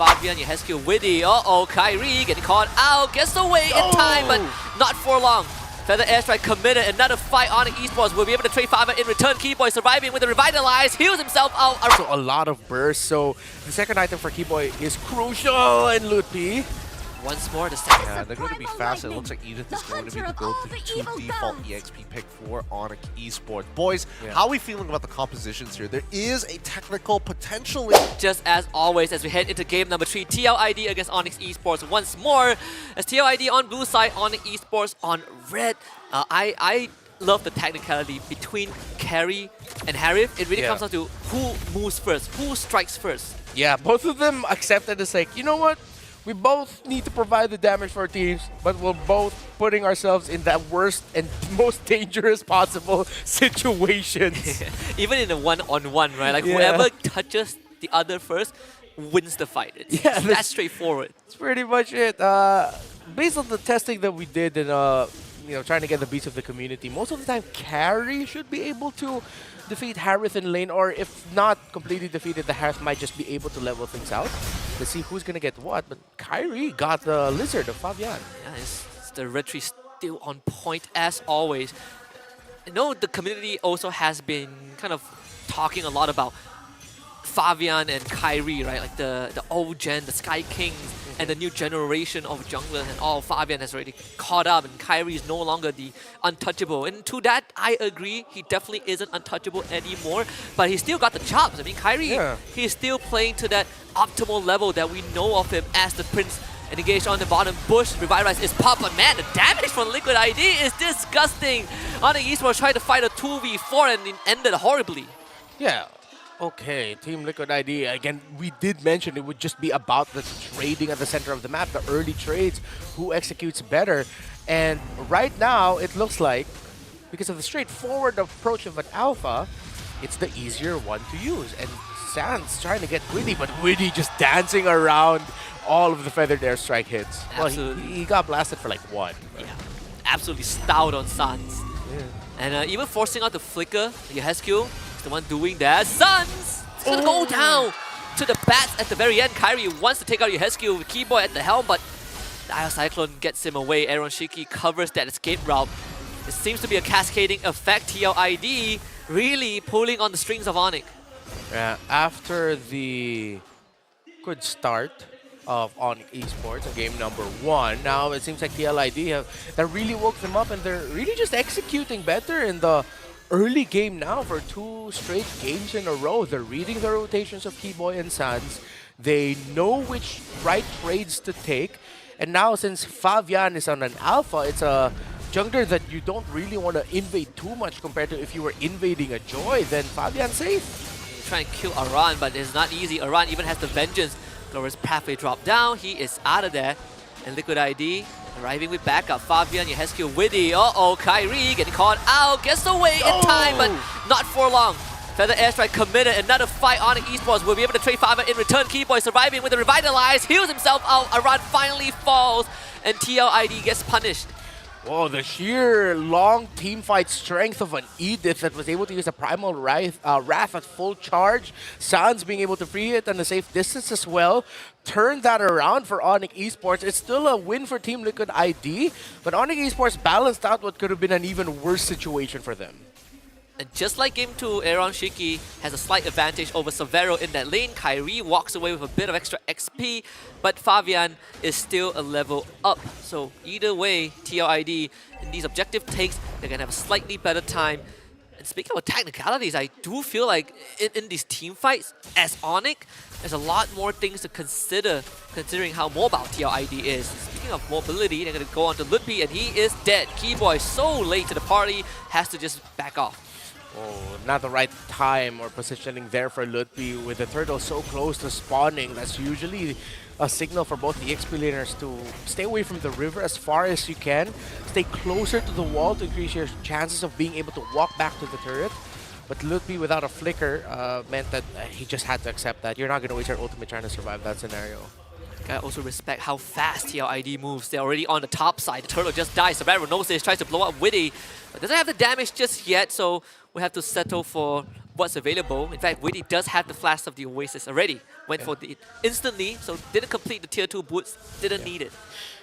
Fabian, Yehescu, Widdy. Uh-oh, Kyrie getting caught out. Gets away in time, but not for long. Feather Airstrike committed. Another fight. ONIC ESPORTS will be able to trade Fabian in return. Keyboy surviving with the Revitalize. Heals himself out. So a lot of bursts. So the second item for Keyboy is crucial in Lutpi. Once more, the second. Yeah, they're going to be fast. It looks like Edith is going to be the go-to default EXP pick for ONIC Esports. Boys, how are we feeling about the compositions here? There is a technical potentially. Just as always, as we head into game number 3, TLID against ONIC Esports once more. As TLID on blue side, ONIC Esports on red. I love the technicality between Carry and Harith. It really comes down to who moves first, who strikes first. Yeah, both of them accepted as like, you know what? We both need to provide the damage for our teams, but we're both putting ourselves in that worst and most dangerous possible situations. Even in a one-on-one, right? Like whoever touches the other first wins the fight. It's that's straightforward. That's pretty much it. Based on the testing that we did and trying to get the beats of the community, most of the time Carry should be able to defeat Harith in lane, or if not completely defeated, the Harith might just be able to level things out. Let's see who's gonna get what, but Kyrie got the Lizard of Fabian. Yeah, it's the red tree still on point as always. I know the community also has been kind of talking a lot about Fabian and Kyrie, right? Like the old gen, the Sky Kings, and the new generation of junglers and all. Fabian has already caught up, and Kyrie is no longer the untouchable. And to that, I agree. He definitely isn't untouchable anymore, but he still got the chops. I mean, Kyrie, he's still playing to that optimal level that we know of him as the Prince. And engaged on the bottom bush, Revitalize is pop, but man, the damage from Liquid ID is disgusting. ONIC Esports tried to fight a 2v4 and it ended horribly. Yeah. Okay, Team Liquid ID, again, we did mention it would just be about the trading at the center of the map, the early trades, who executes better. And right now, it looks like, because of the straightforward approach of an alpha, it's the easier one to use. And Sans trying to get Widdy, but Widdy just dancing around all of the feathered airstrike hits. Absolutely. Well, he got blasted for like one. Yeah, absolutely stout on Sans. And even forcing out the flicker, Yehescu is the one doing that. Sans! It's gonna go down to the bats at the very end. Kyrie wants to take out Yehescu with Keyboy at the helm, but Dire Cyclone gets him away. Aaron Shiki covers that escape route. It seems to be a cascading effect. TLID really pulling on the strings of ONIC. Yeah, after the good start of ONIC Esports in game number 1, now it seems like TLID that really woke them up, and they're really just executing better in the early game now for 2 straight games in a row. They're reading the rotations of Keyboy and Sans. They know which right trades to take. And now since Fabian is on an alpha, it's a jungler that you don't really want to invade too much compared to if you were invading a Joy, then Fabian's safe. Trying to kill Aran, but it's not easy. Aran even has the Vengeance. Glorious Pathway drop down. He is out of there. And Liquid ID arriving with backup. Fabian, Yehescu, Widdy. Uh-oh, Kyrie getting caught out. Gets away in time, but not for long. Feather Airstrike committed. Another fight. ONIC Esports will be able to trade Fabian in return. Keyboy surviving with the Revitalize. Heals himself out. Aran finally falls. And TLID gets punished. Whoa, the sheer long teamfight strength of an Edith that was able to use a Primal Wrath at full charge. Sans being able to free it on a safe distance as well. Turned that around for ONIC Esports. It's still a win for Team Liquid ID, but ONIC Esports balanced out what could have been an even worse situation for them. And just like Game 2, Aaron Shiki has a slight advantage over Severo in that lane. Kyrie walks away with a bit of extra XP, but Fabian is still a level up. So either way, TLID in these objective takes, they're going to have a slightly better time. And speaking of technicalities, I do feel like in these team fights, as ONIC, there's a lot more things to consider, considering how mobile TLID is. Speaking of mobility, they're going to go on to Lutpi, and he is dead. Keyboy so late to the party, has to just back off. Oh, not the right time or positioning there for Lutpi with the turtle so close to spawning. That's usually a signal for both the XP laners to stay away from the river as far as you can. Stay closer to the wall to increase your chances of being able to walk back to the turret. But Lutpi without a flicker meant that he just had to accept that. You're not going to waste your ultimate trying to survive that scenario. Gotta also respect how fast TLID moves. They're already on the top side. The turtle just dies. Severo knows this, tries to blow up Widdy, but doesn't have the damage just yet, so we have to settle for what's available. In fact, Widdy does have the Flash of the Oasis already. went for it instantly, so didn't complete the tier 2 boots, didn't need it.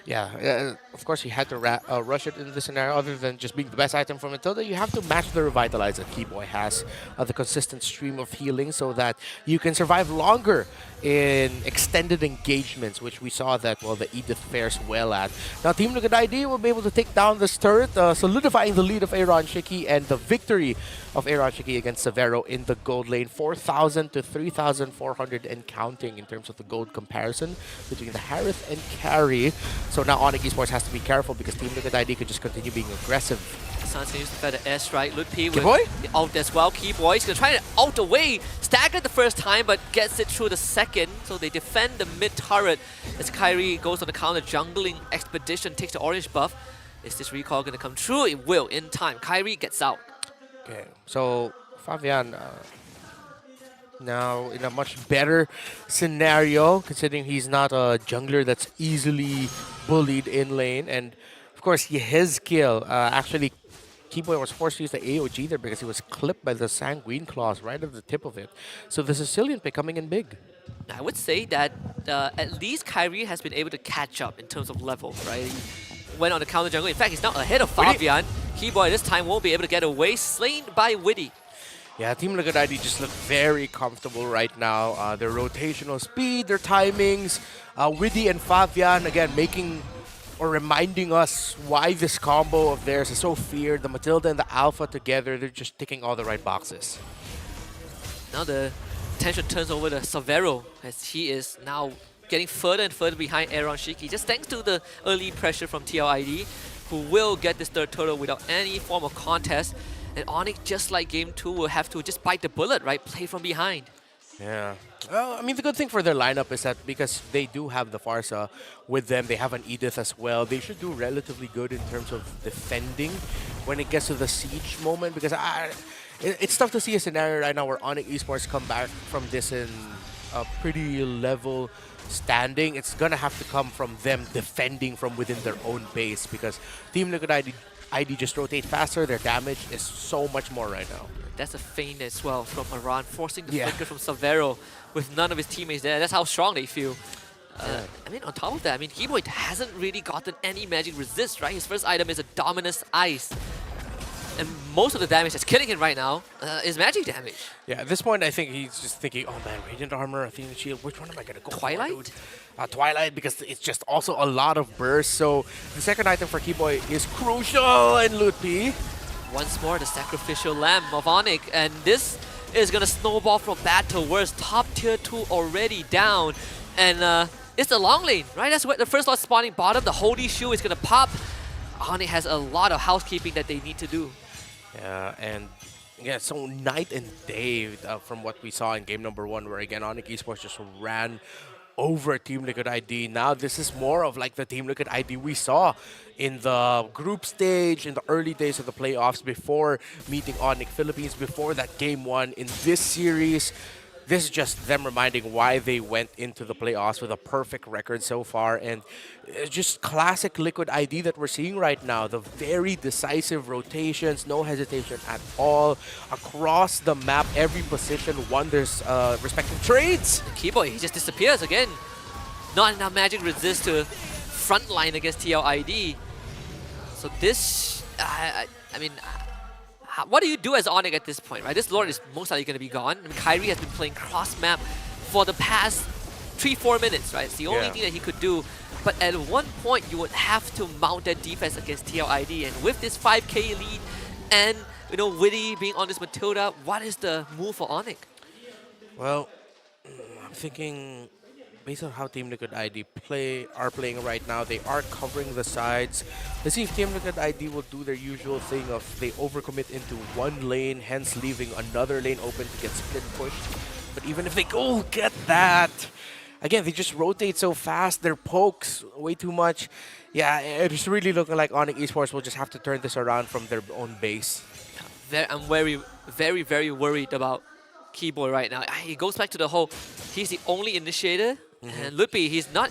Yeah, of course he had to rush it in this scenario. Other than just being the best item from Matilda, you have to match the Revitalize that Keyboy has, the consistent stream of healing, so that you can survive longer in extended engagements, which we saw that, well, the Edith fares well at. Now, Team Liquid ID will be able to take down this turret, solidifying the lead of Aaron Shiki and the victory of Aaron Shiki against Severo in the gold lane. 4,000 to 3,400 and counting in terms of the gold comparison between the Harith and Carry. So now ONIC ESPORTS has to be careful because Team Liquid ID could just continue being aggressive. Sans continues to feather S, right? Ludpi with Keyboy? the ult as well. Keyboy is going to try to ult away. Staggered the first time, but gets it through the second. So they defend the mid turret as Kyrie goes on the counter jungling expedition, takes the orange buff. Is this recall going to come true? It will in time. Kyrie gets out. Okay, so Fabian now in a much better scenario, considering he's not a jungler that's easily bullied in lane. And of course, his kill, actually, Keyboy was forced to use the AOG there because he was clipped by the Sanguine Claws right at the tip of it. So the Sicilian pick coming in big. I would say that at least Kyrie has been able to catch up in terms of level, right? He went on the counter jungle. In fact, he's now ahead of Fabian. Keyboy this time won't be able to get away, slain by Witty. Yeah, Team Liquid ID just look very comfortable right now. Their rotational speed, their timings, Witty and Fabian, again, making or reminding us why this combo of theirs is so feared. The Matilda and the Alpha together, they're just ticking all the right boxes. Now the attention turns over to Severo as he is now getting further and further behind Aaron Shiki, just thanks to the early pressure from TLID, who will get this third turtle without any form of contest. And ONIC, just like Game 2, will have to just bite the bullet, right? Play from behind. Yeah. Well, I mean, the good thing for their lineup is that because they do have the Farsa with them, they have an Edith as well, they should do relatively good in terms of defending when it gets to the siege moment. Because it's tough to see a scenario right now where ONIC Esports come back from this in a pretty level standing. It's going to have to come from them defending from within their own base because Team Liquid ID just rotate faster. Their damage is so much more right now. That's a feint as well from Iran, forcing the flicker from Severo with none of his teammates there. That's how strong they feel. I mean, on top of that, I mean, Keyboy hasn't really gotten any magic resist, right? His first item is a Dominus Ice. And most of the damage that's killing him right now is magic damage. Yeah, at this point, I think he's just thinking, oh man, Radiant Armor, Athena Shield, which one am I going to go Twilight? for, dude? Twilight, because it's just also a lot of burst. So the second item for Keyboy is crucial in Ludpi. Once more, the sacrificial lamb of ONIC, and this is gonna snowball from bad to worse. Top tier 2 already down, and it's the long lane, right? That's where the first lot spawning bottom. The holy shoe is gonna pop. ONIC has a lot of housekeeping that they need to do. Yeah, and yeah, so night and day from what we saw in game number 1, where again ONIC Esports just ran over Team Liquid ID. Now this is more of like the Team Liquid ID we saw in the group stage, in the early days of the playoffs, before meeting ONIC Philippines, before that game 1 in this series. This is just them reminding why they went into the playoffs with a perfect record so far. And it's just classic Liquid ID that we're seeing right now. The very decisive rotations, no hesitation at all. Across the map, every position won their respective trades. Keyboy, he just disappears again. Not enough magic resist to frontline against TLID. So this, I mean, what do you do as ONIC at this point, right? This Lord is most likely going to be gone. I mean, Kyrie has been playing cross-map for the past 3-4 minutes, right? It's the only thing that he could do. But at one point, you would have to mount that defense against TLID. And with this 5k lead and, you know, Witty being on this Matilda, what is the move for ONIC? Well, I'm thinking, based on how Team Liquid ID are playing right now, they are covering the sides. Let's see if Team Liquid ID will do their usual thing of they overcommit into one lane, hence leaving another lane open to get split pushed. But even if they go get that, again, they just rotate so fast, their pokes way too much. Yeah, it's really looking like ONIC Esports will just have to turn this around from their own base. I'm very, very worried about Keyboy right now. He goes back to the whole, he's the only initiator. And Ludpi, he's not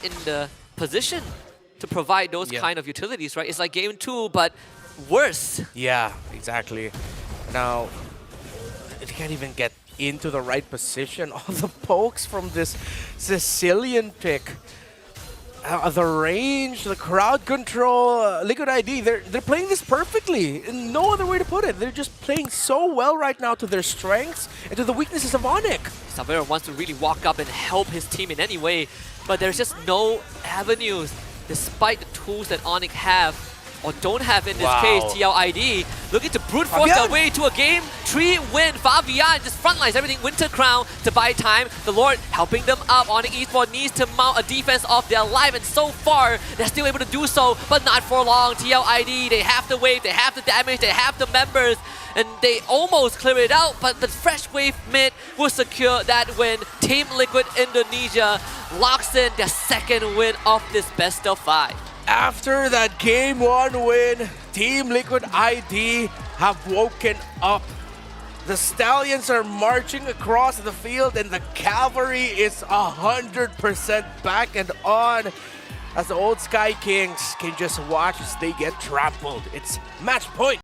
in the position to provide those kind of utilities, right? It's like game 2, but worse. Yeah, exactly. Now, they can't even get into the right position. All the pokes from this Sicilian pick. The range, the crowd control, Liquid ID, they're playing this perfectly. No other way to put it. They're just playing so well right now to their strengths and to the weaknesses of ONIC. Savera wants to really walk up and help his team in any way, but there's just no avenues despite the tools that ONIC have, or don't have in this case. TLID looking to brute force their way to a game 3 win. Fabian just frontlines everything. Winter Crown to buy time. The Lord helping them up. ONIC Esports needs to mount a defense of their life, and so far they're still able to do so, but not for long. TLID, they have the wave, they have the damage, they have the members, and they almost clear it out, but the fresh wave mid will secure that win. Team Liquid Indonesia locks in their second win of this best of 5. After that Game 1 win, Team Liquid ID have woken up. The Stallions are marching across the field and the cavalry is 100% back and on as the old Sky Kings can just watch as they get trampled. It's match point.